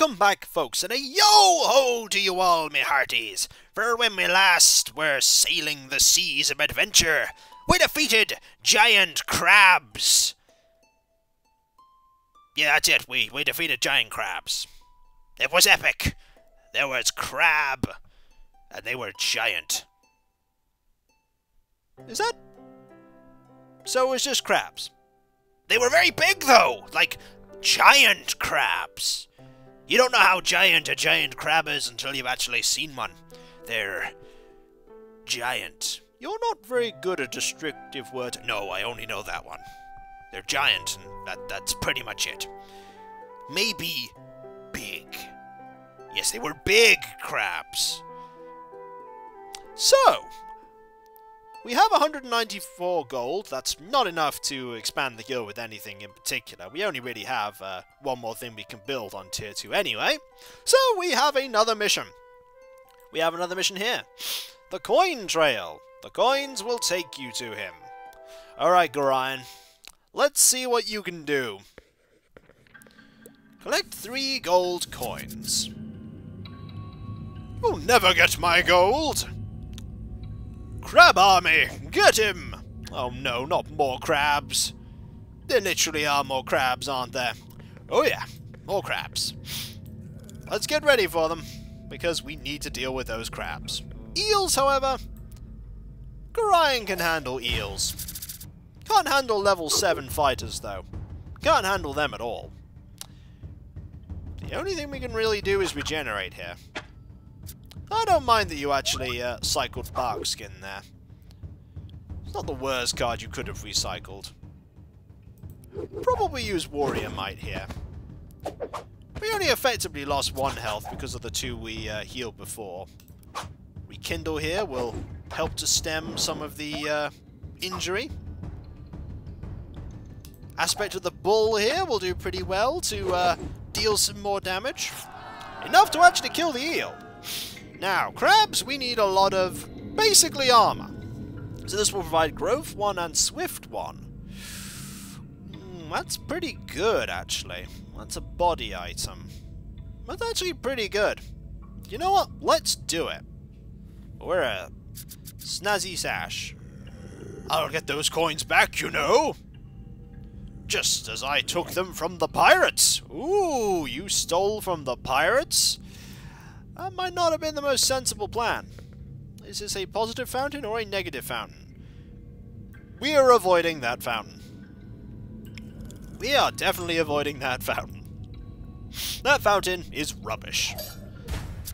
Welcome back, folks, and a yo-ho to you all, me hearties! For when we last were sailing the seas of adventure, we defeated giant crabs! Yeah, that's it, we defeated giant crabs. It was epic! There was crab, and they were giant. Is that... So it was just crabs? They were very big, though! Like, giant crabs! You don't know how giant a giant crab is until you've actually seen one. They're... giant. You're not very good at descriptive words. No, I only know that one. They're giant, and that's pretty much it. Maybe big. Yes, they were big crabs. So, we have 194 gold. That's not enough to expand the guild with anything in particular. We only really have one more thing we can build on tier 2 anyway. So we have another mission. We have another mission here. The coin trail. The coins will take you to him. Alright, Gorion. Let's see what you can do. Collect 3 gold coins. You'll never get my gold! Crab army! Get him! Oh no, not more crabs. There literally are more crabs, aren't there? Oh yeah, more crabs. Let's get ready for them, because we need to deal with those crabs. Eels, however... Gorion can handle eels. Can't handle level 7 fighters, though. Can't handle them at all. The only thing we can really do is regenerate here. I don't mind that you actually cycled Barkskin there. It's not the worst card you could have recycled. Probably use Warrior Might here. We only effectively lost 1 health because of the 2 we healed before. Rekindle here will help to stem some of the injury. Aspect of the Bull here will do pretty well to deal some more damage. Enough to actually kill the eel. Now, crabs, we need a lot of, basically, armor. So this will provide Growth 1 and Swift 1. That's pretty good, actually. That's a body item. That's actually pretty good. You know what? Let's do it. We're a snazzy sash. I'll get those coins back, you know. Just as I took them from the pirates. Ooh, you stole from the pirates? That might not have been the most sensible plan. Is this a positive fountain or a negative fountain? We are avoiding that fountain. We are definitely avoiding that fountain. That fountain is rubbish.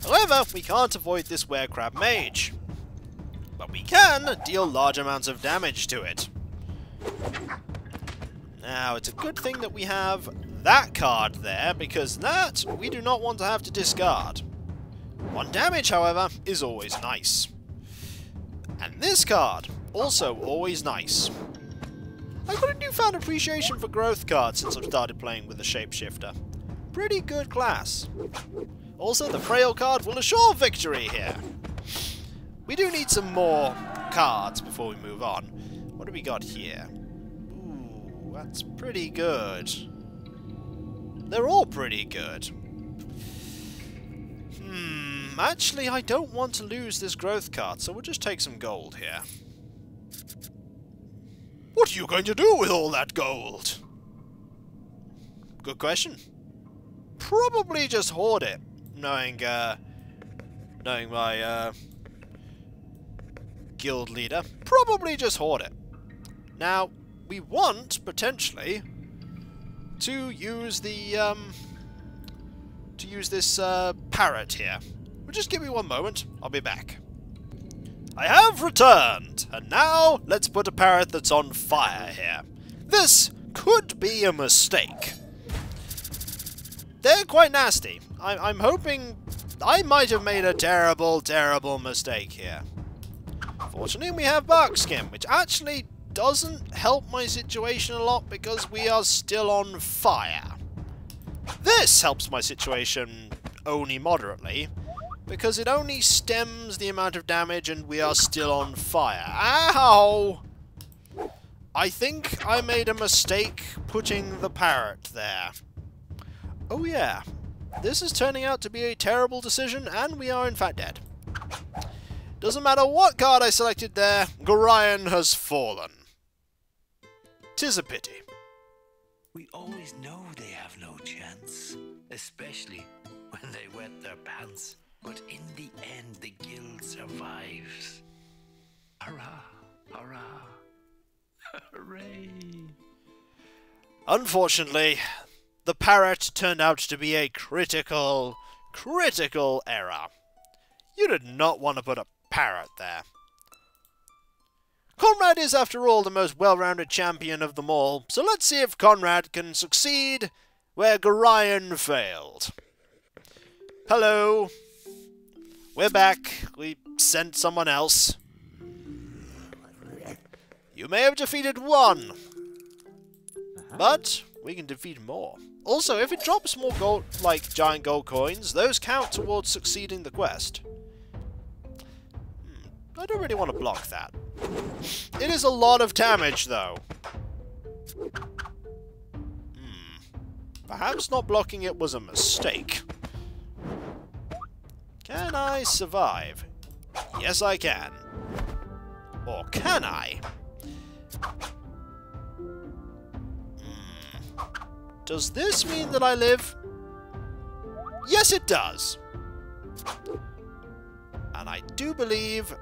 However, we can't avoid this werecrab mage. But we can deal large amounts of damage to it. Now, it's a good thing that we have that card there, because that we do not want to have to discard. 1 damage, however, is always nice. And this card, also always nice. I've got a newfound appreciation for growth cards since I've started playing with the Shapeshifter. Pretty good class. Also, the Frail card will assure victory here. We do need some more cards before we move on. What do we got here? Ooh, that's pretty good. They're all pretty good. Actually, I don't want to lose this growth card, so we'll just take some gold here. What are you going to do with all that gold? Good question. Probably just hoard it, knowing my guild leader. Probably just hoard it. Now, we want, potentially, to use the, this parrot here. Well, just give me 1 moment, I'll be back. I have returned, and now let's put a parrot that's on fire here. This could be a mistake. They're quite nasty. I'm hoping I might have made a terrible, terrible mistake here. Fortunately, we have Barkskin, which actually doesn't help my situation a lot because we are still on fire. This helps my situation only moderately, because it only stems the amount of damage and we are still on fire. Ow! I think I made a mistake putting the parrot there. Oh yeah. this is turning out to be a terrible decision, and we are in fact dead. Doesn't matter what card I selected there, Gorion has fallen. 'Tis a pity. We always know they have no chance, especially when they wet their pants. But in the end, the guild survives. Hurrah! Hurrah! Hooray! Unfortunately, the parrot turned out to be a critical error. You did not want to put a parrot there. Conrad is, after all, the most well-rounded champion of them all, so let's see if Conrad can succeed where Gorion failed. Hello. We're back. We sent someone else. You may have defeated one, but we can defeat more. Also, if it drops more gold, like giant gold coins, those count towards succeeding the quest. I don't really want to block that. It is a lot of damage, though. Perhaps not blocking it was a mistake. Can I survive? Yes, I can. Or can I? Does this mean that I live? Yes, it does. And I do believe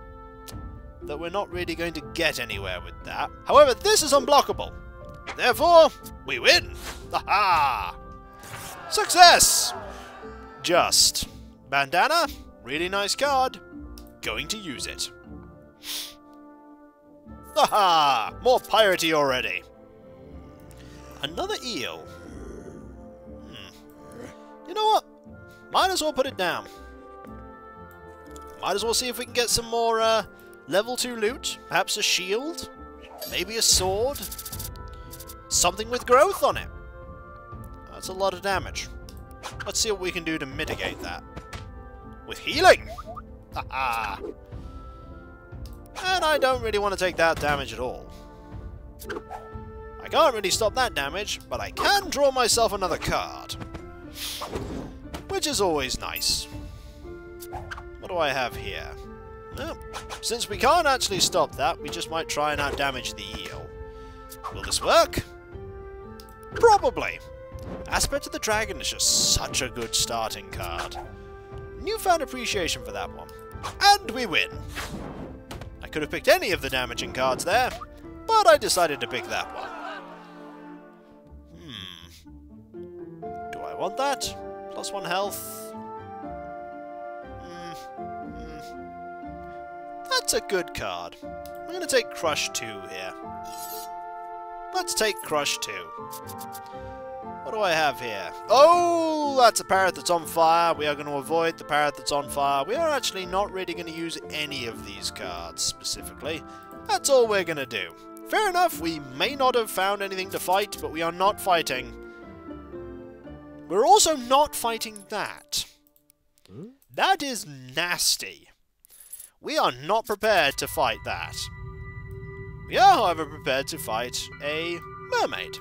that we're not really going to get anywhere with that. However, this is unblockable. Therefore, we win! Haha! Success! Just. Bandana, really nice card. Going to use it. Haha! More piratey already. Another eel. You know what? Might as well put it down. Might as well see if we can get some more level 2 loot. Perhaps a shield? Maybe a sword? Something with growth on it. That's a lot of damage. Let's see what we can do to mitigate that. With healing! Haha! And I don't really want to take that damage at all. I can't really stop that damage, but I can draw myself another card. Which is always nice. What do I have here? Well, since we can't actually stop that, we just might try and outdamage the eel. Will this work? Probably. Aspect of the Dragon is just such a good starting card. Newfound appreciation for that one. And we win. I could have picked any of the damaging cards there, but I decided to pick that one. Do I want that? +1 health. That's a good card. I'm going to take Crush 2 here. Let's take Crush 2. What do I have here? Oh, that's a parrot that's on fire. We are going to avoid the parrot that's on fire. We are actually not really going to use any of these cards specifically. That's all we're going to do. Fair enough, we may not have found anything to fight, but we are not fighting. We're also not fighting that. That is nasty. We are not prepared to fight that. We are, however, prepared to fight a mermaid.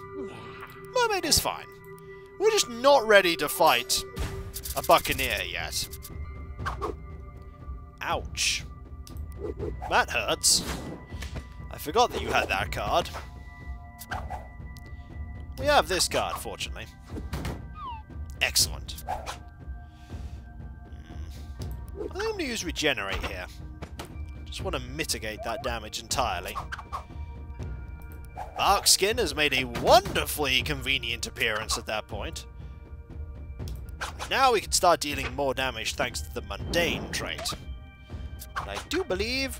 Mermaid is fine. We're just not ready to fight a buccaneer yet. Ouch. That hurts. I forgot that you had that card. We have this card, fortunately. Excellent. I think I'm going to use Regenerate here. Just want to mitigate that damage entirely. Bark Skin has made a wonderfully convenient appearance at that point. Now we can start dealing more damage thanks to the Mundane trait. And I do believe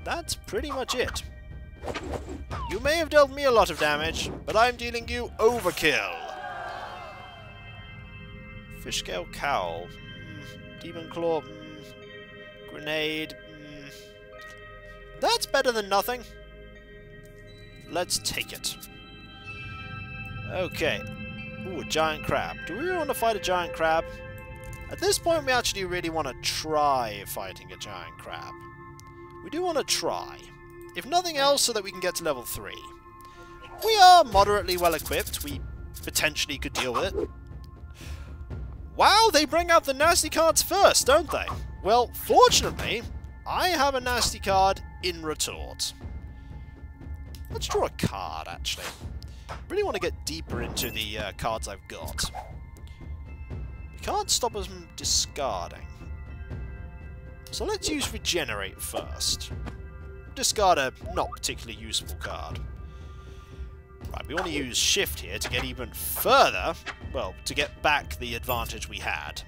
that's pretty much it. You may have dealt me a lot of damage, but I'm dealing you overkill. Fish Scale Cowl. Demon Claw. Grenade. That's better than nothing. Let's take it. Okay. Ooh, a giant crab. Do we really want to fight a giant crab? At this point, we actually really want to try fighting a giant crab. We do want to try. If nothing else, so that we can get to level 3. We are moderately well equipped. We potentially could deal with it. Wow, they bring out the nasty cards first, don't they? Well, fortunately, I have a nasty card in retort. Let's draw a card, actually. I really want to get deeper into the cards I've got. We can't stop us from discarding. So let's use Regenerate first. Discard a not particularly useful card. Right, we want to use Shift here to get even further, well, to get back the advantage we had.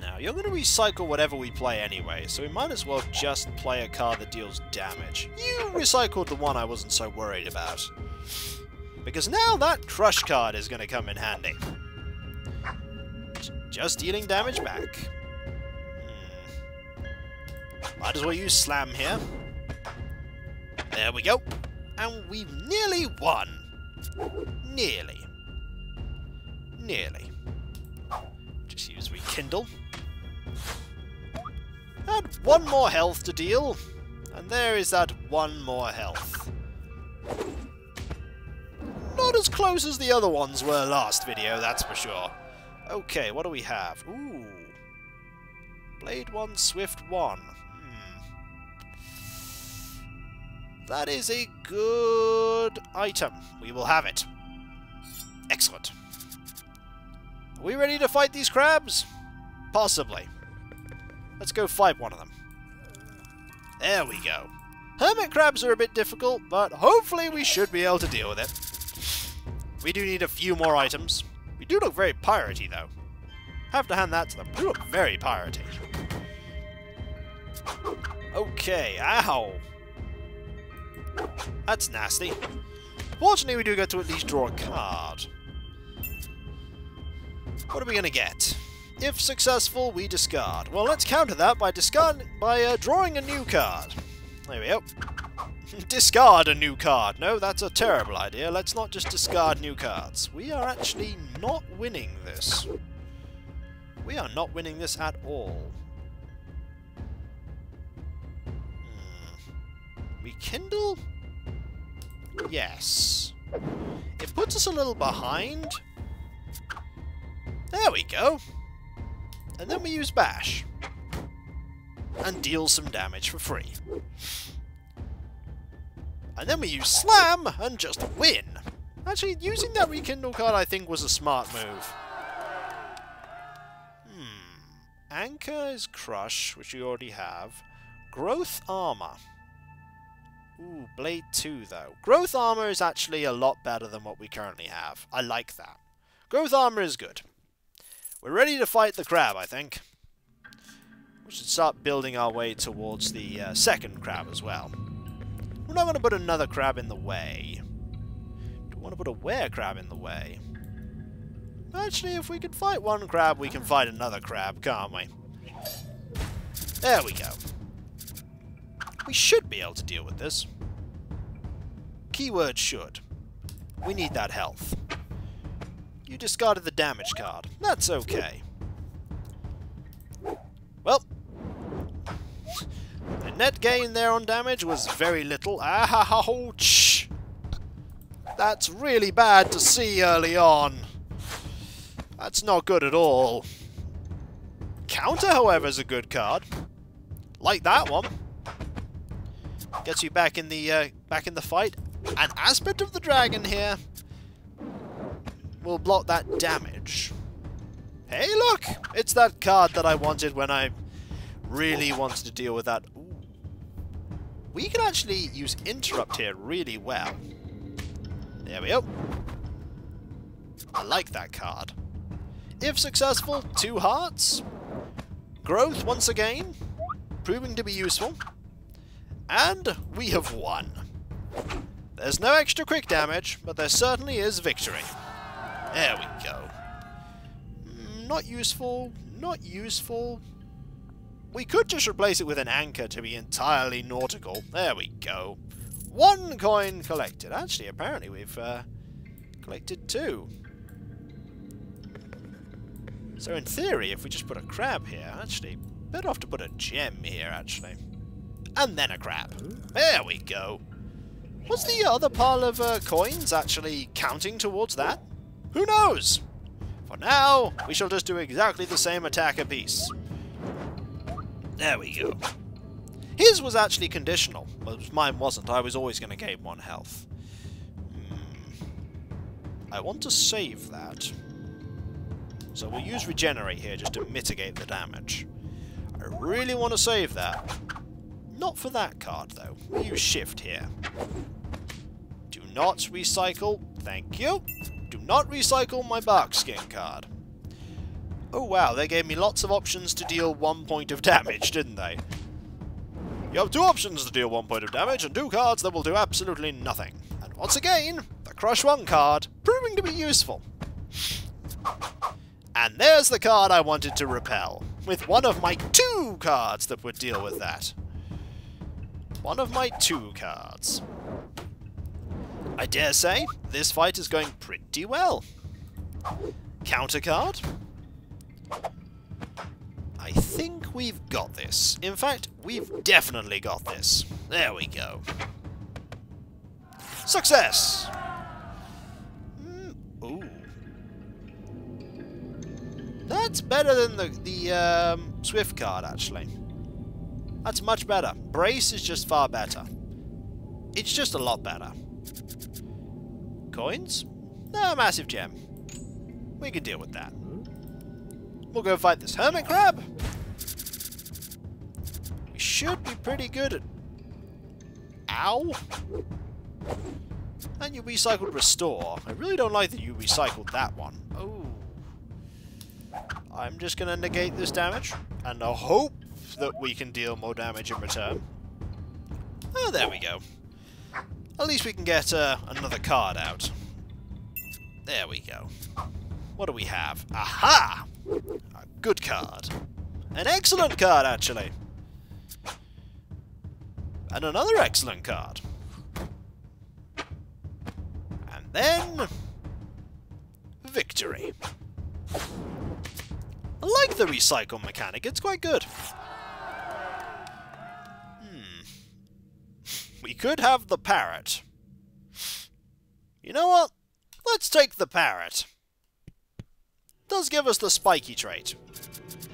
Now, you're going to recycle whatever we play anyway, so we might as well just play a card that deals damage. You recycled the one I wasn't so worried about. Because now that Crush card is going to come in handy. Just dealing damage back. Might as well use Slam here. There we go. And we've nearly won. Nearly. Nearly. Just use Rekindle. Add one more health to deal. And there is that one more health. Not as close as the other ones were last video, that's for sure. Okay, what do we have? Ooh. Blade 1, Swift 1. That is a good item. We will have it. Excellent. Are we ready to fight these crabs? Possibly. Let's go fight one of them. There we go. Hermit crabs are a bit difficult, but hopefully we should be able to deal with it. We do need a few more items. We do look very piratey, though. Have to hand that to them. We look very piratey. Okay, ow. That's nasty. Fortunately, we do get to at least draw a card. What are we going to get? If successful, we discard. Well, let's counter that by drawing a new card. There we go. Discard a new card. No, that's a terrible idea. Let's not just discard new cards. We are actually not winning this. We are not winning this at all. Rekindle? Yes. It puts us a little behind. There we go. And then we use Bash. And deal some damage for free. And then we use Slam and just win. Actually, using that Rekindle card I think was a smart move. Anchor is Crush, which we already have. Growth Armor. Ooh, Blade 2 though. Growth Armor is actually a lot better than what we currently have. I like that. Growth Armor is good. We're ready to fight the crab, I think. We should start building our way towards the second crab as well. We're not going to put another crab in the way. Don't want to put a were-crab in the way. Actually, if we can fight one crab, we can fight another crab, can't we? There we go. We should be able to deal with this. Keyword should. We need that health. You discarded the damage card. That's okay. Well, the net gain there on damage was very little. Ouch! That's really bad to see early on. That's not good at all. Counter, however, is a good card. Like that one. Gets you back in the fight. An Aspect of the Dragon here will block that damage. Hey, look! It's that card that I wanted when I really wanted to deal with that. Ooh. We can actually use Interrupt here really well. There we go. I like that card. If successful, 2 hearts. Growth once again, proving to be useful. And we have won. There's no extra quick damage, but there certainly is victory. There we go. Not useful, not useful. We could just replace it with an anchor to be entirely nautical. There we go. 1 coin collected. Actually, apparently we've collected 2. So in theory, if we just put a crab here, actually, better off to put a gem here, actually. And then a crab. There we go. Was the other pile of coins actually counting towards that? Who knows? For now, we shall just do exactly the same attack apiece. There we go. His was actually conditional, but mine wasn't. I was always going to gain 1 health. I want to save that. So we'll use regenerate here just to mitigate the damage. I really want to save that. Not for that card, though. We'll use shift here. Do not recycle. Thank you. Do not recycle my bark skin card. Oh wow, they gave me lots of options to deal 1 point of damage, didn't they? You have 2 options to deal 1 point of damage, and 2 cards that will do absolutely nothing. And once again, the Crush 1 card, proving to be useful. And there's the card I wanted to repel, with one of my 2 cards that would deal with that. One of my 2 cards. I dare say, this fight is going pretty well. Counter card. I think we've got this. In fact, we've definitely got this. There we go. Success! Ooh. That's better than the Swift card, actually. That's much better. Brace is just far better. It's just a lot better. Coins? No, massive gem. We can deal with that. We'll go fight this hermit crab. We should be pretty good at... Ow! And you recycled restore. I really don't like that you recycled that one. Oh. I'm just going to negate this damage and hope that we can deal more damage in return. Oh, there we go. At least we can get another card out. There we go. What do we have? Aha! A good card. An excellent card, actually. And another excellent card. And then... victory. I like the recycle mechanic, it's quite good. We could have the parrot. You know what? Let's take the parrot. Does give us the spiky trait,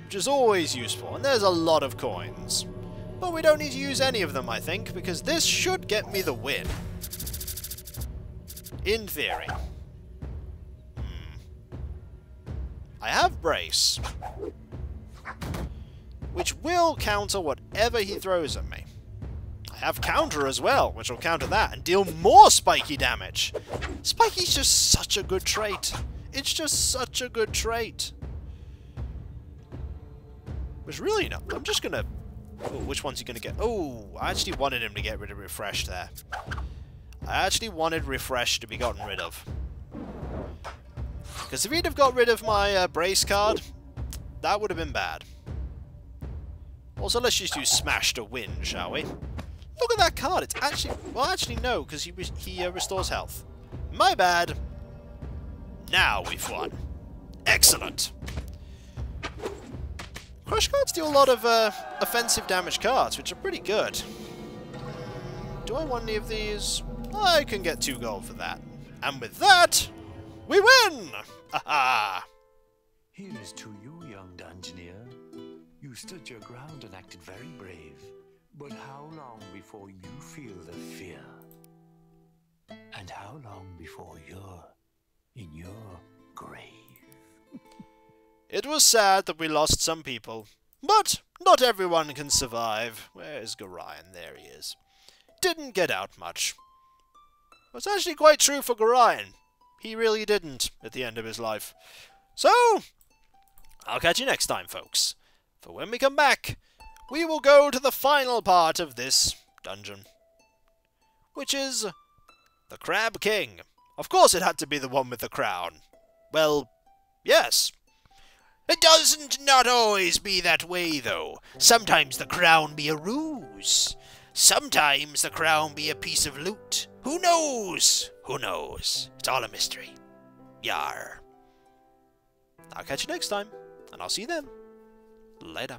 which is always useful, and there's a lot of coins. But we don't need to use any of them, I think, because this should get me the win. In theory. I have Brace, which will counter whatever he throws at me. I have Counter as well, which will counter that and deal more spiky damage. Spiky's just such a good trait. It's just such a good trait. Which really, no, I'm just gonna... Oh, which one's he gonna get? Oh, I actually wanted him to get rid of Refresh there. I actually wanted Refresh to be gotten rid of. Because if he'd have got rid of my Brace card, that would have been bad. Also, let's just use Smash to win, shall we? Look at that card, it's actually... Well, actually no, because he restores health. My bad. Now we've won. Excellent. Crush cards do a lot of offensive damage cards, which are pretty good. Do I want any of these? I can get 2 gold for that. And with that, we win! Haha! Here's to you, young Dungeoneer. You stood your ground and acted very brave. But how long before you feel the fear? And how long before you're in your grave? It was sad that we lost some people, but not everyone can survive. Where's Gorion? There he is. Didn't get out much. It's actually quite true for Gorion. He really didn't at the end of his life. So, I'll catch you next time, folks. For when we come back, we will go to the final part of this dungeon, which is the Crab King. Of course it had to be the one with the crown. Well, yes. It doesn't not always be that way, though. Sometimes the crown be a ruse. Sometimes the crown be a piece of loot. Who knows? Who knows? It's all a mystery. Yar. I'll catch you next time, and I'll see you then. Later.